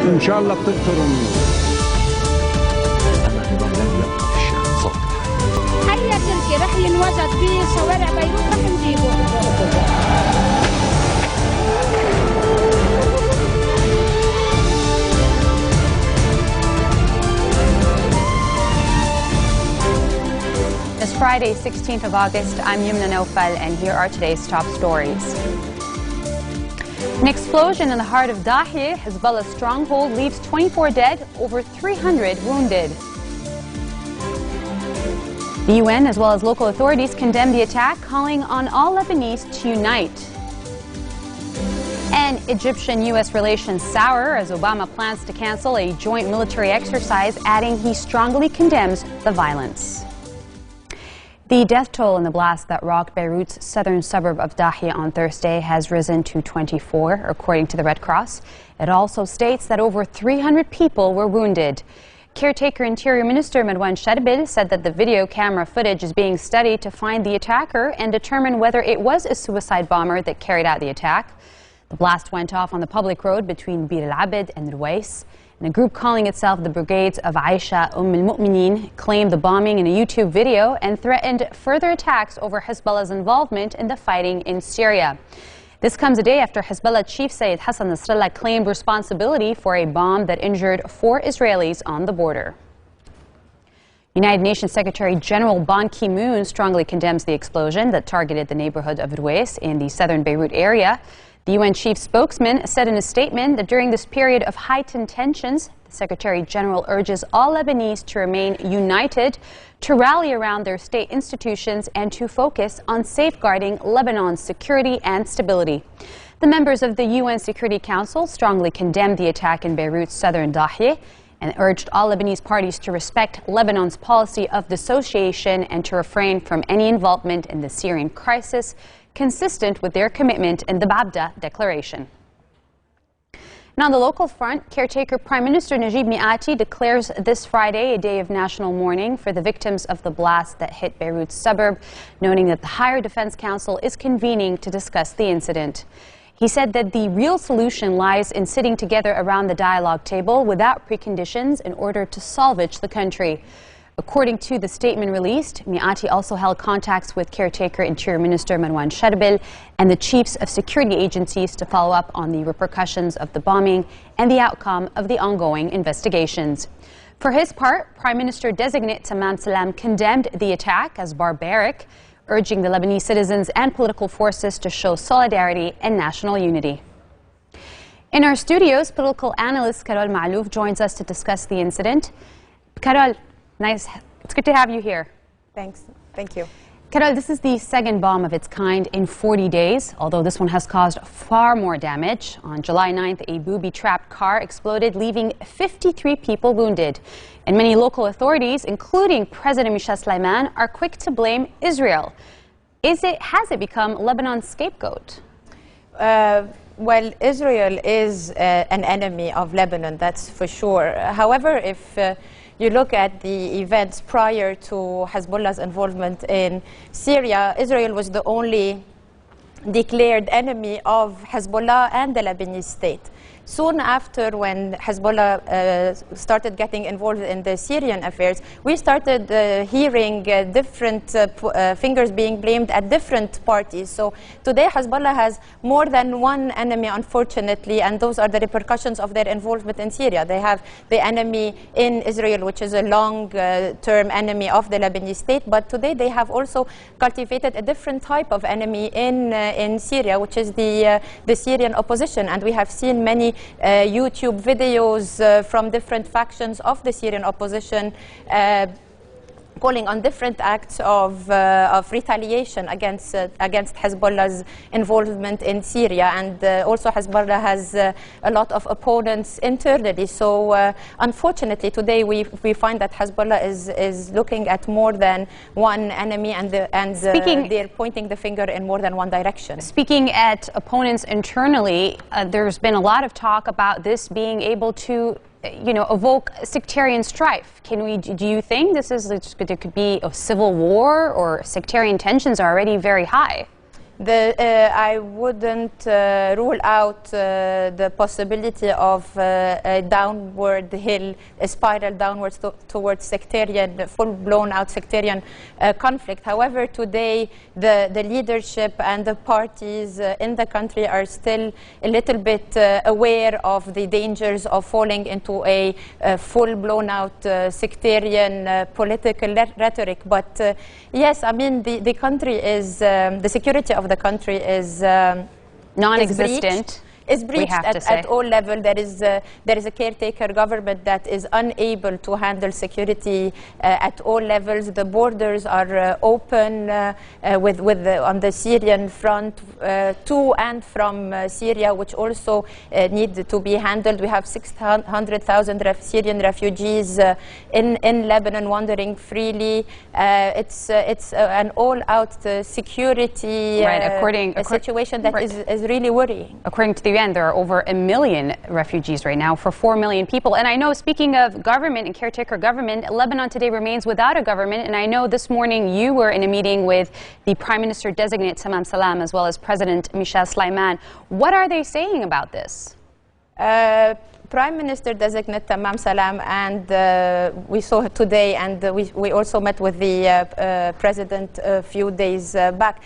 وإن شاء الله بتنطر النور. أي تركي رح ينوجد بشوارع بيروت رح نجيبه. It's Friday, 16th of August. I'm Yumna Naufal, and here are today's top stories. An explosion in the heart of Dahieh, Hezbollah's stronghold, leaves 24 dead, over 300 wounded. The UN, as well as local authorities, condemned the attack, calling on all Lebanese to unite. And Egyptian-U.S. relations sour as Obama plans to cancel a joint military exercise, adding he strongly condemns the violence. The death toll in the blast that rocked Beirut's southern suburb of Dahieh on Thursday has risen to 24, according to the Red Cross. It also states that over 300 people were wounded. Caretaker Interior Minister Marwan Sharbil said that the video camera footage is being studied to find the attacker and determine whether it was a suicide bomber that carried out the attack. The blast went off on the public road between Bir al-Abed and Ruwais. And a group calling itself the Brigades of Aisha al-Mu'mineen claimed the bombing in a YouTube video and threatened further attacks over Hezbollah's involvement in the fighting in Syria. This comes a day after Hezbollah chief Sayyid Hassan Nasrallah claimed responsibility for a bomb that injured 4 Israelis on the border. United Nations Secretary General Ban Ki-moon strongly condemns the explosion that targeted the neighborhood of Ruwais in the southern Beirut area. The UN chief spokesman said in a statement that during this period of heightened tensions, the Secretary General urges all Lebanese to remain united, to rally around their state institutions, and to focus on safeguarding Lebanon's security and stability. The members of the UN Security Council strongly condemned the attack in Beirut's southern Dahieh and urged all Lebanese parties to respect Lebanon's policy of dissociation and to refrain from any involvement in the Syrian crisis, consistent with their commitment in the Babda Declaration. And on the local front, caretaker Prime Minister Najib Mikati declares this Friday a day of national mourning for the victims of the blast that hit Beirut's suburb, noting that the Higher Defense Council is convening to discuss the incident. He said that the real solution lies in sitting together around the dialogue table without preconditions in order to salvage the country. According to the statement released, Mikati also held contacts with caretaker Interior Minister Marwan Sharbil and the chiefs of security agencies to follow up on the repercussions of the bombing and the outcome of the ongoing investigations. For his part, Prime Minister-designate Tamam Salam condemned the attack as barbaric, urging the Lebanese citizens and political forces to show solidarity and national unity. In our studios, political analyst Carol Malouf joins us to discuss the incident. Carol, nice. It's good to have you here. Thanks. Thank you. Carol, this is the second bomb of its kind in 40 days, although this one has caused far more damage. On July 9th, a booby-trapped car exploded, leaving 53 people wounded. And many local authorities, including President Michel Sleiman, are quick to blame Israel. Has it become Lebanon's scapegoat? Well, Israel is an enemy of Lebanon, that's for sure. However, if you look at the events prior to Hezbollah's involvement in Syria, Israel was the only declared enemy of Hezbollah and the Lebanese state. Soon after, when Hezbollah started getting involved in the Syrian affairs, we started hearing different fingers being blamed at different parties. So today Hezbollah has more than one enemy, unfortunately, and those are the repercussions of their involvement in Syria. They have the enemy in Israel, which is a long-term enemy of the Lebanese state, but today they have also cultivated a different type of enemy in Syria, which is the Syrian opposition, and we have seen many YouTube videos from different factions of the Syrian opposition calling on different acts of retaliation against Hezbollah's involvement in Syria, and also Hezbollah has a lot of opponents internally. So unfortunately today we find that Hezbollah is looking at more than one enemy, and they're pointing the finger in more than one direction. Speaking at opponents internally, there's been a lot of talk about this being able to evoke sectarian strife. Do you think there could be a civil war, or sectarian tensions are already very high? I wouldn't rule out the possibility of a downward hill, a spiral downwards towards sectarian, full-blown out sectarian conflict. However, today the leadership and the parties in the country are still a little bit aware of the dangers of falling into a full-blown out sectarian political rhetoric. But yes, I mean, the country is, the security of the country is non-existent. Is breached at all levels. There is a caretaker government that is unable to handle security at all levels. The borders are open on the Syrian front to and from Syria, which also need to be handled. We have 600,000 Syrian refugees in Lebanon wandering freely. It's an all-out security situation that is really worrying. According to the UN, there are over 1 million refugees right now for 4 million people. And I know, speaking of government and caretaker government, Lebanon today remains without a government. And I know this morning you were in a meeting with the Prime Minister-designate Tamam Salam as well as President Michel Sleiman. What are they saying about this? Prime Minister-designate Tamam Salam, and we saw it today, and we also met with the President a few days back.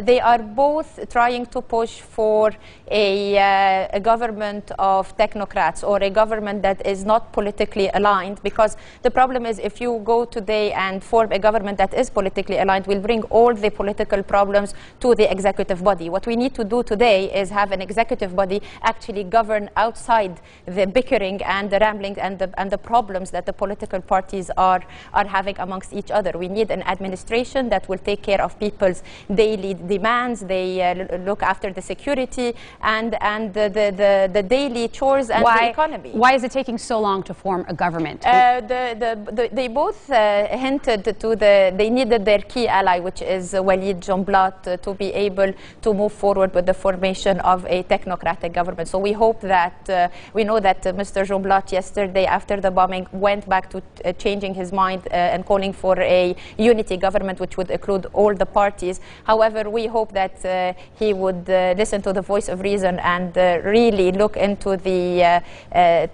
They are both trying to push for a government of technocrats, or a government that is not politically aligned, because the problem is, if you go today and form a government that is politically aligned, will bring all the political problems to the executive body. What we need to do today is have an executive body actually govern outside the bickering and the rambling and the problems that the political parties are having amongst each other. We need an administration that will take care of people's daily demands. They look after the security and the daily chores and the economy. Why is it taking so long to form a government? They both hinted to they needed their key ally, which is Walid Jumblat, to be able to move forward with the formation of a technocratic government. So we hope that, we know that Mr. Jumblat yesterday after the bombing went back to changing his mind and calling for a unity government which would include all the parties. However, we hope that he would listen to the voice of reason and really look into the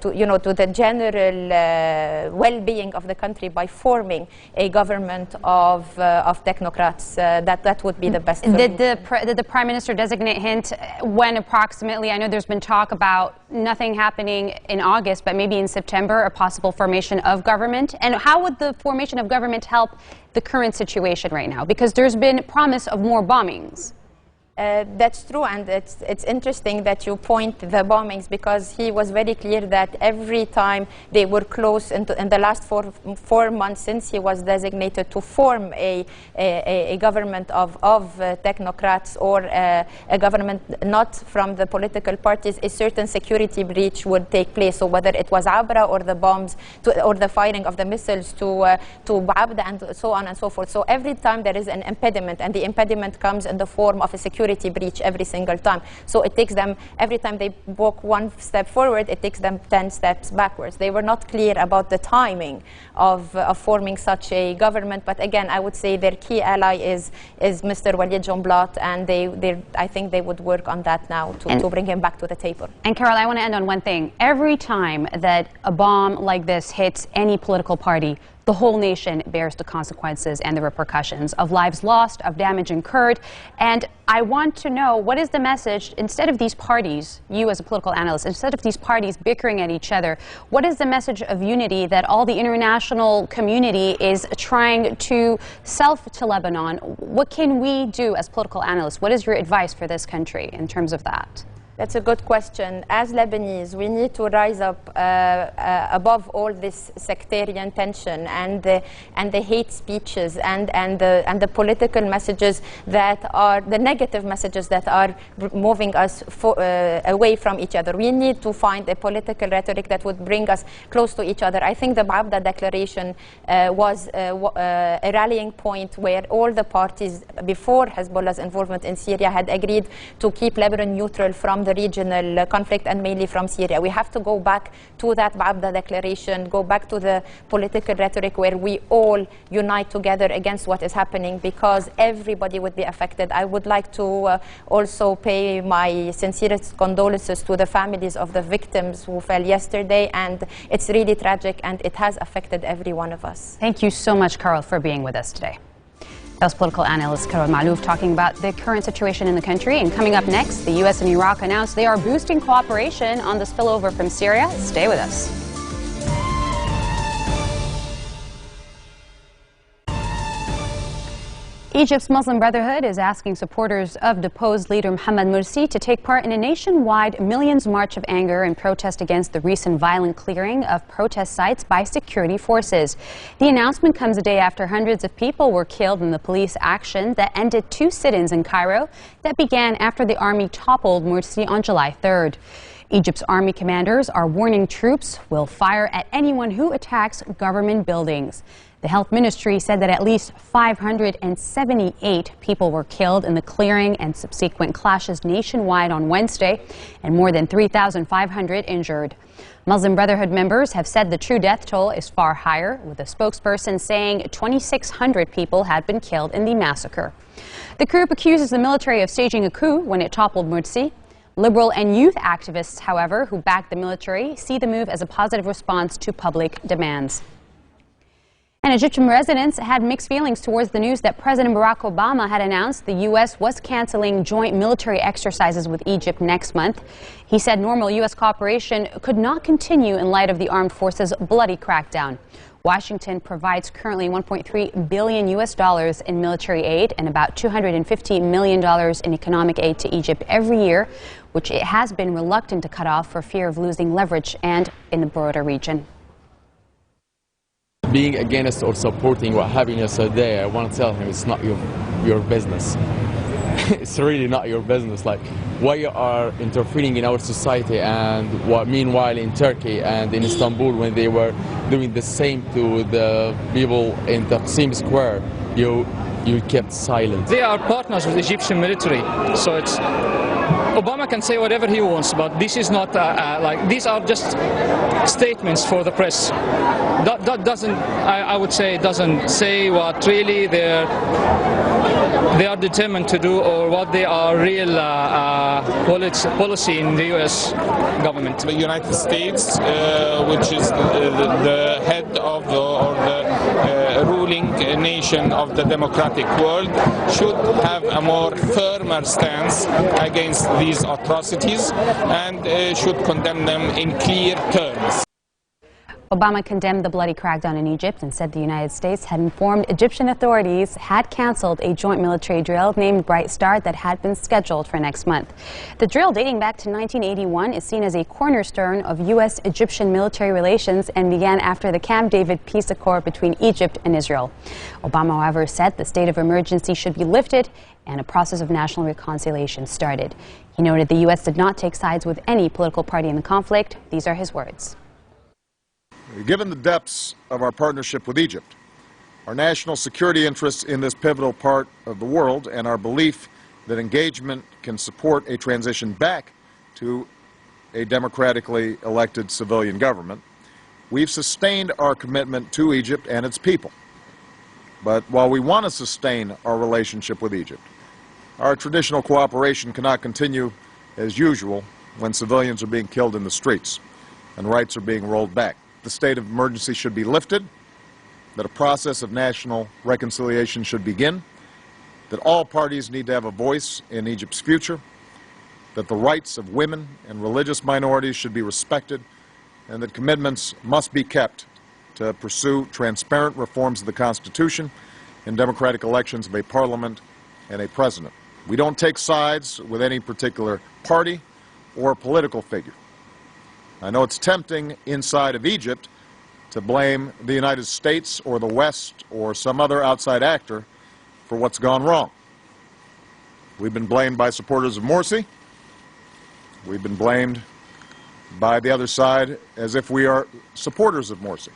to the general well-being of the country by forming a government of technocrats. That would be the best. Did the Prime Minister designate hint when approximately? I know there's been talk about nothing happening in August, but maybe in September, a possible formation of government. And how would the formation of government help the current situation right now? Because there's been promise of more bombings. That's true, and it's interesting that you point the bombings, because he was very clear that every time they were close in the last four months since he was designated to form a government of technocrats, or a government not from the political parties, a certain security breach would take place. So whether it was Abra or the bombs or the firing of the missiles to Abda and so on and so forth. So every time there is an impediment, and the impediment comes in the form of a security breach every single time. So it takes them, every time they walk one step forward, it takes them 10 steps backwards. They were not clear about the timing of forming such a government, but again, I would say their key ally is Mr. Walid Jumblat, and I think they would work on that now to bring him back to the table. And Carol, I want to end on one thing. Every time that a bomb like this hits any political party, the whole nation bears the consequences and the repercussions of lives lost, of damage incurred. And I want to know, what is the message, instead of these parties, you as a political analyst, instead of these parties bickering at each other, what is the message of unity that all the international community is trying to sell to Lebanon? What can we do as political analysts? What is your advice for this country in terms of that? That's a good question. As Lebanese, we need to rise up above all this sectarian tension and the hate speeches and the political messages that are the negative messages that are moving us away from each other. We need to find a political rhetoric that would bring us close to each other. I think the Abda Declaration was a rallying point where all the parties before Hezbollah's involvement in Syria had agreed to keep Lebanon neutral from the the regional conflict and mainly from Syria. We have to go back to that Ba'abda declaration, go back to the political rhetoric where we all unite together against what is happening, because everybody would be affected. I would like to also pay my sincerest condolences to the families of the victims who fell yesterday, and it's really tragic and it has affected every one of us. Thank you so much, Carol, for being with us today. That was political analyst Carol Malouf talking about the current situation in the country. And coming up next, the U.S. and Iraq announced they are boosting cooperation on the spillover from Syria. Stay with us. Egypt's Muslim Brotherhood is asking supporters of deposed leader Mohamed Morsi to take part in a nationwide millions march of anger and protest against the recent violent clearing of protest sites by security forces. The announcement comes a day after hundreds of people were killed in the police action that ended 2 sit-ins in Cairo that began after the army toppled Morsi on July 3rd. Egypt's army commanders are warning troops will fire at anyone who attacks government buildings. The health ministry said that at least 578 people were killed in the clearing and subsequent clashes nationwide on Wednesday, and more than 3,500 injured. Muslim Brotherhood members have said the true death toll is far higher, with a spokesperson saying 2,600 people had been killed in the massacre. The group accuses the military of staging a coup when it toppled Morsi. Liberal and youth activists, however, who back the military, see the move as a positive response to public demands. And Egyptian residents had mixed feelings towards the news that President Barack Obama had announced the U.S. was canceling joint military exercises with Egypt next month. He said normal U.S. cooperation could not continue in light of the armed forces' bloody crackdown. Washington provides currently $1.3 billion in military aid and about $250 million in economic aid to Egypt every year, which it has been reluctant to cut off for fear of losing leverage and in the broader region. Being against or supporting what happened yesterday, I want to tell him it's not your business. It's really not your business. Like, why you are interfering in our society, and what meanwhile in Turkey and in Istanbul, when they were doing the same to the people in Taksim Square, you kept silent. They are partners with the Egyptian military, so it's Obama can say whatever he wants, but this is not like, these are just statements for the press. That doesn't, I would say, doesn't say what really they are determined to do, or what they are real policy in the U.S. government. The United States, which is the head of the ruling nation of the democratic world, should have a more firmer stance against these atrocities and should condemn them in clear terms. Obama condemned the bloody crackdown in Egypt and said the United States had informed Egyptian authorities had canceled a joint military drill named Bright Star that had been scheduled for next month. The drill, dating back to 1981, is seen as a cornerstone of U.S.-Egyptian military relations and began after the Camp David peace accord between Egypt and Israel. Obama, however, said the state of emergency should be lifted and a process of national reconciliation started. He noted the U.S. did not take sides with any political party in the conflict. These are his words. Given the depths of our partnership with Egypt, our national security interests in this pivotal part of the world, and our belief that engagement can support a transition back to a democratically elected civilian government, we've sustained our commitment to Egypt and its people. But while we want to sustain our relationship with Egypt, our traditional cooperation cannot continue as usual when civilians are being killed in the streets and rights are being rolled back. The state of emergency should be lifted, that a process of national reconciliation should begin, that all parties need to have a voice in Egypt's future, that the rights of women and religious minorities should be respected, and that commitments must be kept to pursue transparent reforms of the Constitution and democratic elections of a parliament and a president. We don't take sides with any particular party or political figure. I know it's tempting inside of Egypt to blame the United States or the West or some other outside actor for what's gone wrong. We've been blamed by supporters of Morsi. We've been blamed by the other side as if we are supporters of Morsi.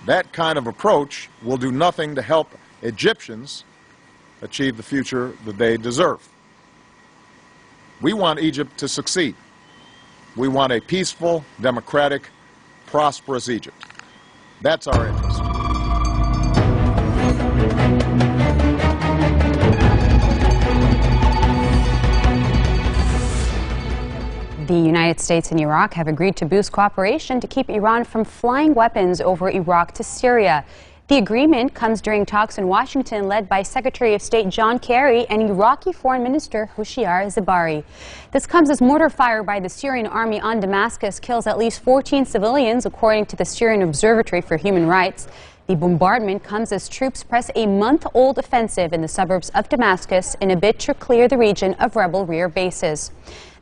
That kind of approach will do nothing to help Egyptians achieve the future that they deserve. We want Egypt to succeed. We want a peaceful, democratic, prosperous Egypt. That's our interest. The United States and Iraq have agreed to boost cooperation to keep Iran from flying weapons over Iraq to Syria. The agreement comes during talks in Washington led by Secretary of State John Kerry and Iraqi Foreign Minister Hoshyar Zebari. This comes as mortar fire by the Syrian army on Damascus kills at least 14 civilians, according to the Syrian Observatory for Human Rights. The bombardment comes as troops press a month-old offensive in the suburbs of Damascus in a bid to clear the region of rebel rear bases.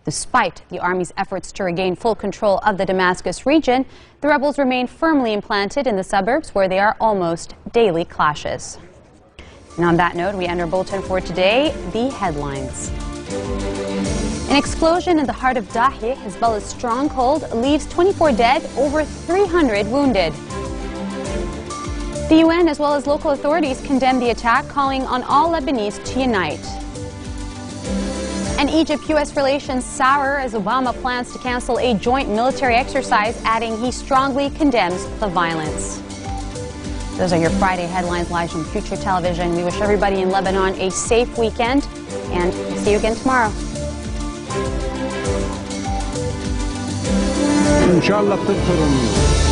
Despite the army's efforts to regain full control of the Damascus region, the rebels remain firmly implanted in the suburbs where there are almost daily clashes. And on that note, we end our bulletin for today. The headlines. An explosion in the heart of Dahi, Hezbollah's stronghold, leaves 24 dead, over 300 wounded. The UN as well as local authorities condemn the attack, calling on all Lebanese to unite. And Egypt-US relations sour as Obama plans to cancel a joint military exercise, adding he strongly condemns the violence. Those are your Friday headlines live from Future Television. We wish everybody in Lebanon a safe weekend, and see you again tomorrow. إن شاء الله بتكثر